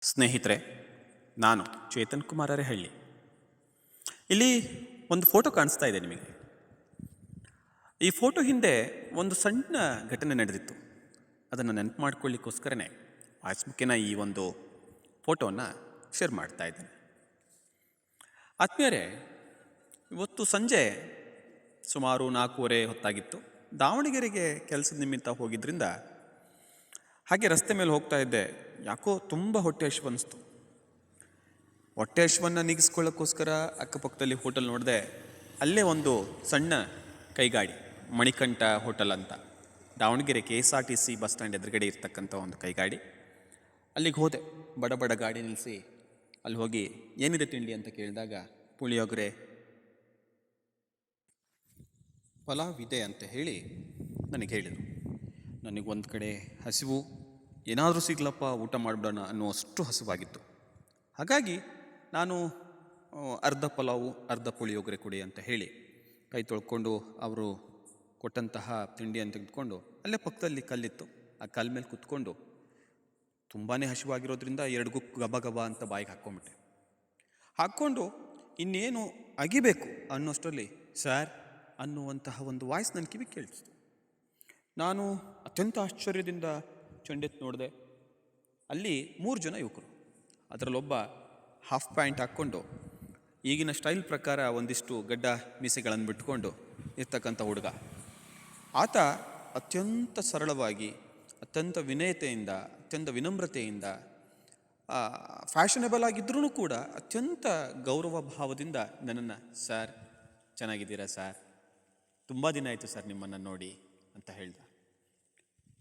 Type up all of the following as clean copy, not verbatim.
ಸ್ನೇಹಿತರೆ, ನಾನು ಚೇತನ್ ಕುಮಾರ್ ಅರೆಹಳ್ಳಿ. ಇಲ್ಲಿ ಒಂದು ಫೋಟೋ ಕಾಣಿಸ್ತಾ ಇದೆ ನಿಮಗೆ. ಈ ಫೋಟೋ ಹಿಂದೆ ಒಂದು ಸಣ್ಣ ಘಟನೆ ನಡೆದಿತ್ತು. ಅದನ್ನು ನೆನಪು ಮಾಡ್ಕೊಳ್ಳಿಕ್ಕೋಸ್ಕರನೇ ವಾಚ್ಮುಖ್ಯನ ಈ ಒಂದು ಫೋಟೋವನ್ನು ಶೇರ್ ಮಾಡ್ತಾ ಇದ್ದೇನೆ. ಆತ್ಮೀಯರೇ, ಇವತ್ತು ಸಂಜೆ ಸುಮಾರು 4:30 ಹೊತ್ತಾಗಿತ್ತು. ದಾವಣಗೆರೆಗೆ ಕೆಲಸದ ನಿಮಿತ್ತ ಹೋಗಿದ್ದರಿಂದ ಹಾಗೆ ರಸ್ತೆ ಮೇಲೆ ಹೋಗ್ತಾ ಇದ್ದೆ. ಯಾಕೋ ತುಂಬ ಹೊಟ್ಟೆ ಹಸಿವು ಅನ್ನಿಸ್ತು. ಹೊಟ್ಟೆ ಹಸಿವನ್ನು ನೀಗಿಸ್ಕೊಳ್ಳೋಕ್ಕೋಸ್ಕರ ಅಕ್ಕಪಕ್ಕದಲ್ಲಿ ಹೋಟೆಲ್ ನೋಡಿದೆ. ಅಲ್ಲೇ ಒಂದು ಸಣ್ಣ ಕೈಗಾಡಿ, ಮಣಿಕಂಠ ಹೋಟೆಲ್ ಅಂತ, ದಾವಣಗೆರೆ KSRTC ಬಸ್ ಸ್ಟ್ಯಾಂಡ್ ಎದುರುಗಡೆ ಇರ್ತಕ್ಕಂಥ ಒಂದು ಕೈಗಾಡಿ. ಅಲ್ಲಿಗೆ ಹೋದೆ. ಬಡ ಬಡ ಗಾಡಿ ನಿಲ್ಲಿಸಿ ಅಲ್ಲಿ ಹೋಗಿ ಏನಿದೆ ತಿಂಡಿ ಅಂತ ಕೇಳಿದಾಗ ಪುಳಿಯೋಗರೆ, ಪಲಾವ್ ಇದೆ ಅಂತ ಹೇಳಿ ನನಗೆ ಹೇಳಿದರು. ನನಗೊಂದು ಕಡೆ ಹಸಿವು, ಏನಾದರೂ ಸಿಗ್ಲಪ್ಪ ಊಟ ಮಾಡಿಬಿಡೋಣ ಅನ್ನುವಷ್ಟು ಹಸಿವಾಗಿತ್ತು. ಹಾಗಾಗಿ ನಾನು ಅರ್ಧ ಪಲಾವು ಅರ್ಧ ಪುಳಿಯೋಗರೆ ಕೊಡಿ ಅಂತ ಹೇಳಿ ಕೈ ತೊಳ್ಕೊಂಡು ಅವರು ಕೊಟ್ಟಂತಹ ತಿಂಡಿಯನ್ನು ತೆಗೆದುಕೊಂಡು ಅಲ್ಲೇ ಪಕ್ಕದಲ್ಲಿ ಕಲ್ಲಿತ್ತು, ಆ ಕಲ್ಲ ಮೇಲೆ ಕುತ್ಕೊಂಡು ತುಂಬಾ ಹಸಿವಾಗಿರೋದ್ರಿಂದ 2 ಗುಕ್ ಗಬ ಗಬ ಅಂತ ಬಾಯಿಗೆ ಹಾಕ್ಕೊಂಡು ಇನ್ನೇನು ಅಗಿಬೇಕು ಅನ್ನೋಷ್ಟರಲ್ಲಿ ಸರ್ ಅನ್ನುವಂತಹ ಒಂದು ವಾಯ್ಸ್ ನನ್ನ ಕಿವಿ ಕೇಳಿಸ್ತು. ನಾನು ಅತ್ಯಂತ ಆಶ್ಚರ್ಯದಿಂದ ಚೆಂಡೆತ್ತು ನೋಡಿದೆ. ಅಲ್ಲಿ 3 ಜನ ಯುವಕರು. ಅದರಲ್ಲೊಬ್ಬ ಹಾಫ್ ಪ್ಯಾಂಟ್ ಹಾಕ್ಕೊಂಡು, ಈಗಿನ ಸ್ಟೈಲ್ ಪ್ರಕಾರ ಒಂದಿಷ್ಟು ಗಡ್ಡ ಮೀಸೆಗಳನ್ನು ಬಿಟ್ಕೊಂಡು ಇರ್ತಕ್ಕಂಥ ಹುಡುಗ. ಆತ ಅತ್ಯಂತ ಸರಳವಾಗಿ, ಅತ್ಯಂತ ವಿನಯತೆಯಿಂದ, ಅತ್ಯಂತ ವಿನಮ್ರತೆಯಿಂದ, ಫ್ಯಾಷನಬಲ್ ಆಗಿದ್ರೂ ಕೂಡ ಅತ್ಯಂತ ಗೌರವ ಭಾವದಿಂದ ನನ್ನನ್ನು ಸರ್ ಚೆನ್ನಾಗಿದ್ದೀರಾ ಸರ್, ತುಂಬ ದಿನ ಆಯಿತು ಸರ್ ನಿಮ್ಮನ್ನು ನೋಡಿ ಅಂತ ಹೇಳ್ದ.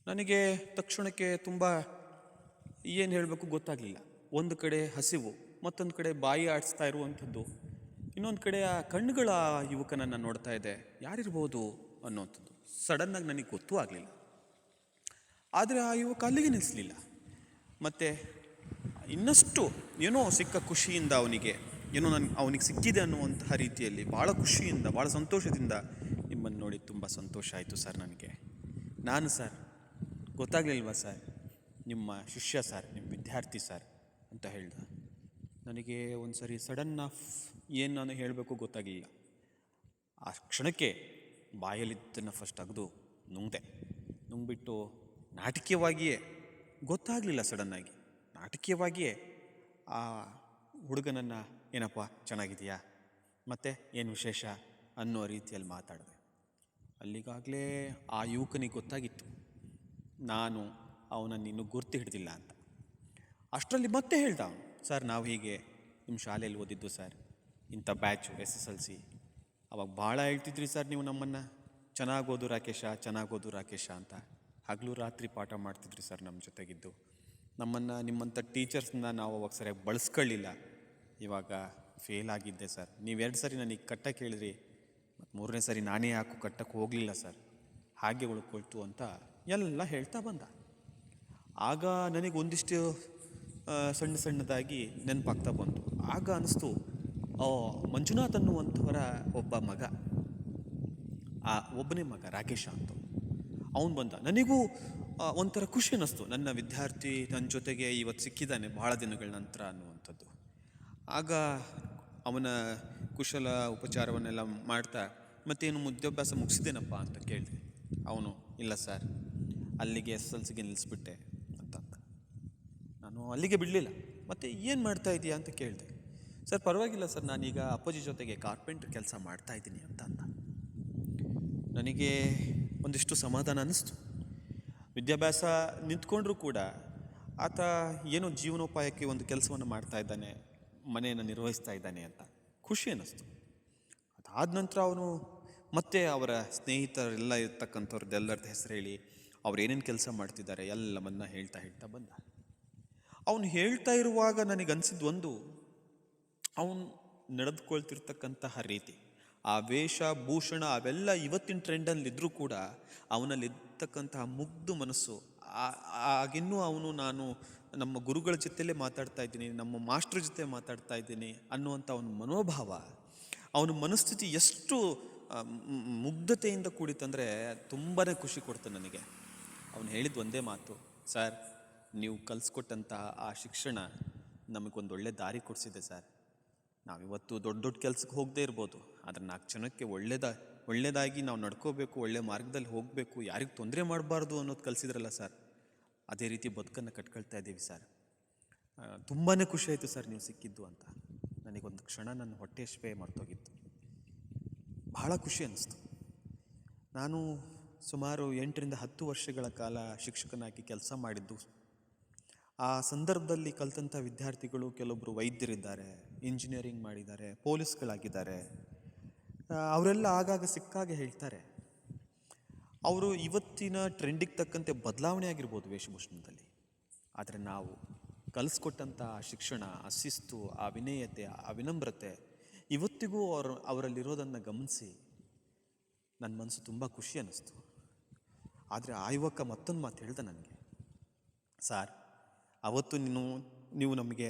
ನನಗೆ ತಕ್ಷಣಕ್ಕೆ ತುಂಬ ಏನು ಹೇಳಬೇಕು ಗೊತ್ತಾಗಲಿಲ್ಲ. ಒಂದು ಕಡೆ ಹಸಿವು, ಮತ್ತೊಂದು ಕಡೆ ಬಾಯಿ ಆಡಿಸ್ತಾ ಇರುವಂಥದ್ದು, ಇನ್ನೊಂದು ಕಡೆ ಆ ಕಣ್ಣುಗಳ ಯುವಕನನ್ನು ನೋಡ್ತಾ ಇದೆ. ಯಾರಿರ್ಬೋದು ಅನ್ನೋವಂಥದ್ದು ಸಡನ್ನಾಗಿ ನನಗೆ ಗೊತ್ತೂ ಆಗಲಿಲ್ಲ. ಆದರೆ ಆ ಯುವಕ ಅಲ್ಲಿಗೆ ನಿಲ್ಲಿಸಲಿಲ್ಲ. ಮತ್ತು ಇನ್ನಷ್ಟು ಏನೋ ಸಿಕ್ಕ ಖುಷಿಯಿಂದ, ಏನೋ ಅವನಿಗೆ ಸಿಕ್ಕಿದೆ ಅನ್ನುವಂತಹ ರೀತಿಯಲ್ಲಿ ಭಾಳ ಖುಷಿಯಿಂದ, ಭಾಳ ಸಂತೋಷದಿಂದ, ನಿಮ್ಮನ್ನು ನೋಡಿ ತುಂಬ ಸಂತೋಷ ಆಯಿತು ಸರ್ ನನಗೆ. ನಾನು ಸರ್ ಗೊತ್ತಾಗಲಿಲ್ವಾ ಸರ್, ನಿಮ್ಮ ಶಿಷ್ಯ ಸರ್, ನಿಮ್ಮ ವಿದ್ಯಾರ್ಥಿ ಸರ್ ಅಂತ ಹೇಳ್ದ. ನನಗೆ ಒಂದು ಸರಿ ಸಡನ್ ಆಫ್ ಏನು ನಾನು ಹೇಳಬೇಕು ಗೊತ್ತಾಗಲಿಲ್ಲ. ಆ ಕ್ಷಣಕ್ಕೆ ಬಾಯಲ್ಲಿದ್ದನ್ನು ಫಸ್ಟ್ ಅಗದು ನುಂಗ್ಬಿಟ್ಟು ನಾಟಕೀಯವಾಗಿಯೇ, ಗೊತ್ತಾಗಲಿಲ್ಲ ಸಡನ್ನಾಗಿ, ನಾಟಕೀಯವಾಗಿಯೇ ಆ ಹುಡುಗನನ್ನು ಏನಪ್ಪ ಚೆನ್ನಾಗಿದೆಯಾ, ಮತ್ತು ಏನು ವಿಶೇಷ ಅನ್ನೋ ರೀತಿಯಲ್ಲಿ ಮಾತಾಡಿದೆ. ಅಲ್ಲಿಗಾಗಲೇ ಆ ಯುವಕನಿಗೆ ಗೊತ್ತಾಗಿತ್ತು ನಾನು ಅವನನ್ನು ಇನ್ನೂ ಗುರ್ತು ಹಿಡ್ದಿಲ್ಲ ಅಂತ. ಅಷ್ಟರಲ್ಲಿ ಮತ್ತೆ ಹೇಳ್ದ ಅವನು, ಸರ್ ನಾವು ಹೀಗೆ ನಿಮ್ಮ ಶಾಲೆಯಲ್ಲಿ ಓದಿದ್ದು ಸರ್, ಇಂಥ ಬ್ಯಾಚು SSLC. ಅವಾಗ ಭಾಳ ಹೇಳ್ತಿದ್ರಿ ಸರ್ ನೀವು ನಮ್ಮನ್ನು, ಚೆನ್ನಾಗೋದು ರಾಕೇಶ ಅಂತ. ಹಗಲು ರಾತ್ರಿ ಪಾಠ ಮಾಡ್ತಿದ್ರಿ ಸರ್ ನಮ್ಮ ಜೊತೆಗಿದ್ದು. ನಮ್ಮನ್ನು, ನಿಮ್ಮಂಥ ಟೀಚರ್ಸ್ನ ನಾವು ಅವಾಗ ಸರಿಯಾಗಿ ಬಳಸ್ಕೊಳ್ಳಿಲ್ಲ. ಇವಾಗ ಫೇಲ್ ಆಗಿದ್ದೆ ಸರ್. ನೀವು 2 ಸರಿ ನನಗೆ ಕಟ್ಟಕ್ಕೆ ಹೇಳಿದ್ರಿ, ಮತ್ತು 3ನೇ ಸರಿ ನಾನೇ ಯಾಕೂ ಕಟ್ಟಕ್ಕೆ ಹೋಗಲಿಲ್ಲ ಸರ್, ಹಾಗೆ ಉಳ್ಕೊಳ್ತು ಅಂತ ಎಲ್ಲ ಹೇಳ್ತಾ ಬಂದ. ಆಗ ನನಗೆ ಒಂದಿಷ್ಟು ಸಣ್ಣದಾಗಿ ನೆನಪಾಗ್ತಾ ಬಂತು. ಆಗ ಅನ್ನಿಸ್ತು, ಮಂಜುನಾಥ್ ಅನ್ನುವಂಥವರ ಒಬ್ಬನೇ ಮಗ ರಾಕೇಶ ಅಂತ ಅವನು ಬಂದ. ನನಗೂ ಒಂಥರ ಖುಷಿ ಅನ್ನಿಸ್ತು, ನನ್ನ ವಿದ್ಯಾರ್ಥಿ ನನ್ನ ಜೊತೆಗೆ ಇವತ್ತು ಸಿಕ್ಕಿದ್ದಾನೆ ಭಾಳ ದಿನಗಳ ನಂತರ ಅನ್ನುವಂಥದ್ದು. ಆಗ ಅವನ ಕುಶಲ ಉಪಚಾರವನ್ನೆಲ್ಲ ಮಾಡ್ತಾ, ಮತ್ತೇನು ವಿದ್ಯಾಭ್ಯಾಸ ಮುಗಿಸಿದ್ದೇನಪ್ಪ ಅಂತ ಕೇಳಿದೆ. ಅವನು ಇಲ್ಲ ಸರ್, ಅಲ್ಲಿಗೆ SSLCಗೆ ನಿಲ್ಲಿಸ್ಬಿಟ್ಟೆ ಅಂತ. ನಾನು ಅಲ್ಲಿಗೆ ಬಿಡಲಿಲ್ಲ. ಮತ್ತು ಏನು ಮಾಡ್ತಾ ಇದೀಯಾ ಅಂತ ಕೇಳಿದೆ. ಸರ್ ಪರವಾಗಿಲ್ಲ ಸರ್, ನಾನೀಗ ಅಪ್ಪಾಜಿ ಜೊತೆಗೆ ಕಾರ್ಪೆಂಟ್ರ್ ಕೆಲಸ ಮಾಡ್ತಾಯಿದ್ದೀನಿ ಅಂತ. ನನಗೆ ಒಂದಿಷ್ಟು ಸಮಾಧಾನ ಅನ್ನಿಸ್ತು. ವಿದ್ಯಾಭ್ಯಾಸ ನಿಂತ್ಕೊಂಡ್ರೂ ಕೂಡ ಆತ ಏನೋ ಜೀವನೋಪಾಯಕ್ಕೆ ಒಂದು ಕೆಲಸವನ್ನು ಮಾಡ್ತಾ ಇದ್ದಾನೆ, ಮನೆಯನ್ನು ನಿರ್ವಹಿಸ್ತಾ ಇದ್ದಾನೆ ಅಂತ ಖುಷಿ ಅನ್ನಿಸ್ತು. ಅದಾದ ನಂತರ ಅವನು ಮತ್ತೆ ಅವರ ಸ್ನೇಹಿತರೆಲ್ಲ ಇರ್ತಕ್ಕಂಥವ್ರದ್ದೆಲ್ಲರದ್ದು ಹೆಸರು ಹೇಳಿ ಅವ್ರು ಏನೇನು ಕೆಲಸ ಮಾಡ್ತಿದ್ದಾರೆ ಎಲ್ಲವನ್ನ ಹೇಳ್ತಾ ಬಂದ. ಅವನು ಹೇಳ್ತಾ ಇರುವಾಗ ನನಗನ್ಸಿದ್ದು ಒಂದು, ಅವನು ನಡೆದುಕೊಳ್ತಿರ್ತಕ್ಕಂತಹ ರೀತಿ, ಆ ವೇಷ ಭೂಷಣ ಅವೆಲ್ಲ ಇವತ್ತಿನ ಟ್ರೆಂಡಲ್ಲಿದ್ದರೂ ಕೂಡ ಅವನಲ್ಲಿರ್ತಕ್ಕಂತಹ ಮುಗ್ಧ ಮನಸ್ಸು, ಆಗಿನ್ನೂ ಅವನು ನಾನು ನಮ್ಮ ಗುರುಗಳ ಜೊತೆಯಲ್ಲೇ ಮಾತಾಡ್ತಾ ಇದ್ದೀನಿ, ನಮ್ಮ ಮಾಸ್ಟ್ರ್ ಜೊತೆ ಮಾತಾಡ್ತಾ ಇದ್ದೀನಿ ಅನ್ನುವಂಥ ಅವನ ಮನೋಭಾವ, ಅವನ ಮನಸ್ಥಿತಿ ಎಷ್ಟು ಮುಗ್ಧತೆಯಿಂದ ಕೂಡಿತಂದರೆ ತುಂಬಾ ಖುಷಿ ಕೊಡ್ತು ನನಗೆ. ಅವನು ಹೇಳಿದ್ದು ಒಂದೇ ಮಾತು, ಸರ್ ನೀವು ಕಲಿಸ್ಕೊಟ್ಟಂತಹ ಆ ಶಿಕ್ಷಣ ನಮಗೊಂದು ಒಳ್ಳೆ ದಾರಿ ಕೊಡಿಸಿದೆ ಸರ್. ನಾವಿವತ್ತು ದೊಡ್ಡ ದೊಡ್ಡ ಕೆಲ್ಸಕ್ಕೆ ಹೋಗದೇ ಇರ್ಬೋದು, ಆದರೆ 4 ಜನಕ್ಕೆ ಒಳ್ಳೆಯದಾಗಿ ನಾವು ನಡ್ಕೋಬೇಕು, ಒಳ್ಳೆ ಮಾರ್ಗದಲ್ಲಿ ಹೋಗಬೇಕು, ಯಾರಿಗೂ ತೊಂದರೆ ಮಾಡಬಾರ್ದು ಅನ್ನೋದು ಕಲಿಸಿದ್ರಲ್ಲ ಸರ್, ಅದೇ ರೀತಿ ಬದುಕನ್ನು ಕಟ್ಕೊಳ್ತಾ ಇದ್ದೀವಿ ಸರ್. ತುಂಬಾ ಖುಷಿ ಆಯಿತು ಸರ್ ನೀವು ಸಿಕ್ಕಿದ್ದು ಅಂತ. ನನಗೊಂದು ಕ್ಷಣ ನನ್ನ ಹೊಟ್ಟೆ ಹಸಿವೆ ಮರ್ತೋಗಿತ್ತು. ಬಹಳ ಖುಷಿ ಅನ್ನಿಸ್ತು. ನಾನು ಸುಮಾರು 8ರಿಂದ 10 ವರ್ಷಗಳ ಕಾಲ ಶಿಕ್ಷಕನಾಗಿ ಕೆಲಸ ಮಾಡಿದ್ದು. ಆ ಸಂದರ್ಭದಲ್ಲಿ ಕಲಿತಂಥ ವಿದ್ಯಾರ್ಥಿಗಳು ಕೆಲವೊಬ್ಬರು ವೈದ್ಯರಿದ್ದಾರೆ, ಇಂಜಿನಿಯರಿಂಗ್ ಮಾಡಿದ್ದಾರೆ, ಪೊಲೀಸ್ಗಳಾಗಿದ್ದಾರೆ. ಅವರೆಲ್ಲ ಆಗಾಗ ಸಿಕ್ಕಾಗ ಹೇಳ್ತಾರೆ, ಅವರು ಇವತ್ತಿನ ಟ್ರೆಂಡಿಗೆ ತಕ್ಕಂತೆ ಬದಲಾವಣೆ ಆಗಿರ್ಬೋದು ವೇಷಭೂಷಣದಲ್ಲಿ, ಆದರೆ ನಾವು ಕಲಿಸ್ಕೊಟ್ಟಂಥ ಆ ಶಿಕ್ಷಣ, ಆ ಶಿಸ್ತು, ಆ ವಿನಯತೆ, ಆ ವಿನಮ್ರತೆ ಇವತ್ತಿಗೂ ಅವರಲ್ಲಿರೋದನ್ನು ಗಮನಿಸಿ ನನ್ನ ಮನಸ್ಸು ತುಂಬ ಖುಷಿ ಅನ್ನಿಸ್ತು. ಆದರೆ ಆ ಯುವಕ ಮತ್ತೊಂದು ಮಾತು ಹೇಳ್ದೆ ನನಗೆ, ಸಾರ್ ಅವತ್ತು ನೀವು ನಮಗೆ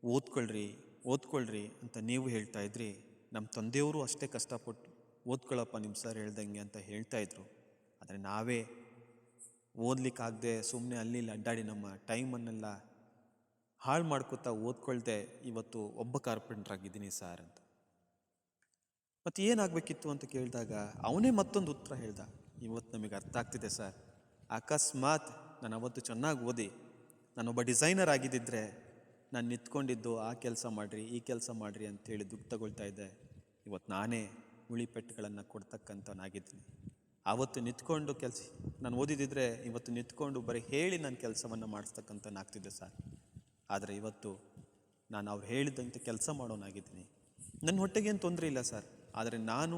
ಓದ್ಕೊಳ್ರಿ ಅಂತ ನೀವು ಹೇಳ್ತಾ ಇದ್ರಿ. ನಮ್ಮ ತಂದೆಯವರು ಅಷ್ಟೇ ಕಷ್ಟಪಟ್ಟು ಓದ್ಕೊಳ್ಳಪ್ಪ ನಿಮ್ಮ ಸರ್ ಹೇಳ್ದಂಗೆ ಅಂತ ಹೇಳ್ತಾಯಿದ್ರು. ಆದರೆ ನಾವೇ ಓದಲಿಕ್ಕಾಗದೆ ಸುಮ್ಮನೆ ಅಲ್ಲಿ ಅಡ್ಡಾಡಿ ನಮ್ಮ ಟೈಮನ್ನೆಲ್ಲ ಹಾಳು ಮಾಡ್ಕೋತಾ ಓದ್ಕೊಳ್ದೆ ಇವತ್ತು ಒಬ್ಬ ಕಾರ್ಪೆಂಟ್ರಾಗಿದ್ದೀನಿ ಸರ್ ಅಂತ. ಮತ್ತು ಏನಾಗಬೇಕಿತ್ತು ಅಂತ ಕೇಳಿದಾಗ ಅವನೇ ಮತ್ತೊಂದು ಉತ್ತರ ಹೇಳ್ದ, ಇವತ್ತು ನಮಗೆ ಅರ್ಥ ಆಗ್ತಿದೆ ಸರ್, ಅಕಸ್ಮಾತ್ ನಾನು ಅವತ್ತು ಚೆನ್ನಾಗಿ ಓದಿ ನಾನೊಬ್ಬ ಡಿಸೈನರ್ ಆಗಿದ್ದಿದ್ರೆ ನಾನು ನಿಂತ್ಕೊಂಡಿದ್ದು ಆ ಕೆಲಸ ಮಾಡಿರಿ ಈ ಕೆಲಸ ಮಾಡಿರಿ ಅಂತೇಳಿ ದುಡ್ಡು ತಗೊಳ್ತಾ ಇದ್ದೆ. ಇವತ್ತು ನಾನೇ ಉಳಿಪೆಟ್ಟುಗಳನ್ನು ಕೊಡ್ತಕ್ಕಂಥವನಾಗಿದ್ದೀನಿ. ಆವತ್ತು ನಿಂತ್ಕೊಂಡು ನಾನು ಓದಿದ್ದಿದ್ರೆ ಇವತ್ತು ನಿಂತ್ಕೊಂಡು ಬರೀ ಹೇಳಿ ನಾನು ಕೆಲಸವನ್ನು ಮಾಡಿಸ್ತಕ್ಕಂಥನಾಗ್ತಿದ್ದೆ ಸರ್. ಆದರೆ ಇವತ್ತು ನಾನು ಅವ್ರು ಹೇಳಿದಂತೆ ಕೆಲಸ ಮಾಡೋನಾಗಿದ್ದೀನಿ. ನನ್ನ ಹೊಟ್ಟೆಗೇನು ತೊಂದರೆ ಇಲ್ಲ ಸರ್, ಆದರೆ ನಾನು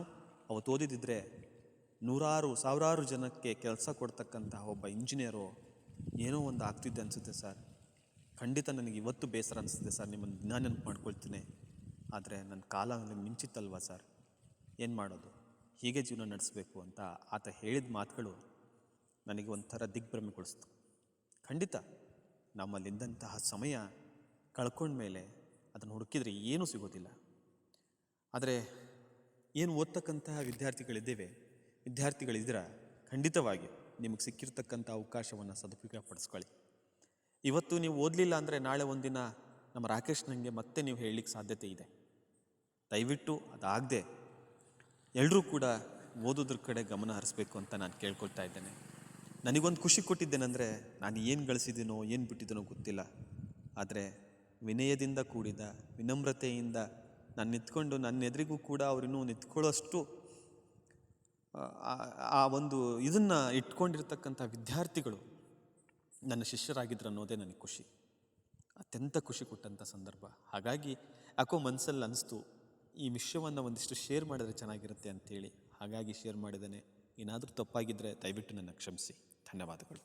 ಅವತ್ತು ಓದಿದ್ದಿದ್ರೆ ಸಾವಿರಾರು ಜನಕ್ಕೆ ಕೆಲಸ ಕೊಡ್ತಕ್ಕಂಥ ಒಬ್ಬ ಇಂಜಿನಿಯರು ಏನೋ ಒಂದು ಆಗ್ತಿದ್ದೆ ಅನಿಸುತ್ತೆ ಸರ್. ಖಂಡಿತ ನನಗೆ ಇವತ್ತು ಬೇಸರ ಅನಿಸ್ತಿದೆ ಸರ್, ನಿಮ್ಮನ್ನು ದಿನ ನೆನಪು ಮಾಡ್ಕೊಳ್ತೀನಿ. ಆದರೆ ನನ್ನ ಕಾಲ ನನಗೆ ಮಿಂಚಿತ್ತಲ್ವ ಸರ್, ಏನು ಮಾಡೋದು, ಹೀಗೆ ಜೀವನ ನಡೆಸಬೇಕು ಅಂತ ಆತ ಹೇಳಿದ ಮಾತುಗಳು ನನಗೆ ಒಂಥರ ದಿಗ್ಭ್ರಮೆಗೊಳಿಸ್ತು. ಖಂಡಿತ ನಮ್ಮಲ್ಲಿದ್ದಂತಹ ಸಮಯ ಕಳ್ಕೊಂಡ್ಮೇಲೆ ಅದನ್ನು ಹುಡುಕಿದರೆ ಏನೂ ಸಿಗೋದಿಲ್ಲ. ಆದರೆ ಏನು ಓದ್ತಕ್ಕಂತಹ ವಿದ್ಯಾರ್ಥಿಗಳಿದ್ದೀರ ಖಂಡಿತವಾಗಿ ನಿಮಗೆ ಸಿಕ್ಕಿರ್ತಕ್ಕಂಥ ಅವಕಾಶವನ್ನು ಸದುಪಯೋಗ ಪಡಿಸ್ಕೊಳ್ಳಿ. ಇವತ್ತು ನೀವು ಓದಲಿಲ್ಲ ಅಂದರೆ ನಾಳೆ ಒಂದಿನ ನಮ್ಮ ರಾಕೇಶ್ ನನಗೆ ಮತ್ತೆ ನೀವು ಹೇಳಲಿಕ್ಕೆ ಸಾಧ್ಯತೆ ಇದೆ. ದಯವಿಟ್ಟು ಅದಾಗದೆ ಎಲ್ಲರೂ ಕೂಡ ಓದೋದ್ರ ಕಡೆ ಗಮನ ಹರಿಸ್ಬೇಕು ಅಂತ ನಾನು ಕೇಳ್ಕೊಳ್ತಾ ಇದ್ದೇನೆ. ನನಗೊಂದು ಖುಷಿ ಕೊಟ್ಟಿದ್ದೇನೆಂದರೆ, ನಾನು ಏನು ಗಳಿಸಿದ್ದೀನೋ ಏನು ಬಿಟ್ಟಿದ್ದೀನೋ ಗೊತ್ತಿಲ್ಲ, ಆದರೆ ವಿನಯದಿಂದ ಕೂಡಿದ ವಿನಮ್ರತೆಯಿಂದ ನಾನು ನಿಂತ್ಕೊಂಡು ನನ್ನ ಎದುರಿಗೂ ಕೂಡ ಅವರಿನ್ನೂ ನಿಂತ್ಕೊಳ್ಳೋಷ್ಟು ಆ ಒಂದು ಇದನ್ನು ಇಟ್ಕೊಂಡಿರ್ತಕ್ಕಂಥ ವಿದ್ಯಾರ್ಥಿಗಳು ನನ್ನ ಶಿಷ್ಯರಾಗಿದ್ರು ಅನ್ನೋದೇ ನನಗೆ ಖುಷಿ, ಅತ್ಯಂತ ಖುಷಿ ಕೊಟ್ಟಂಥ ಸಂದರ್ಭ. ಹಾಗಾಗಿ ಯಾಕೋ ಮನಸ್ಸಲ್ಲಿ ಅನಿಸ್ತು, ಈ ವಿಷಯವನ್ನು ಒಂದಿಷ್ಟು ಶೇರ್ ಮಾಡಿದ್ರೆ ಚೆನ್ನಾಗಿರುತ್ತೆ ಅಂಥೇಳಿ. ಹಾಗಾಗಿ ಶೇರ್ ಮಾಡಿದ್ದೇನೆ. ಏನಾದರೂ ತಪ್ಪಾಗಿದ್ದರೆ ದಯವಿಟ್ಟು ನನ್ನ ಕ್ಷಮಿಸಿ. ಧನ್ಯವಾದಗಳು.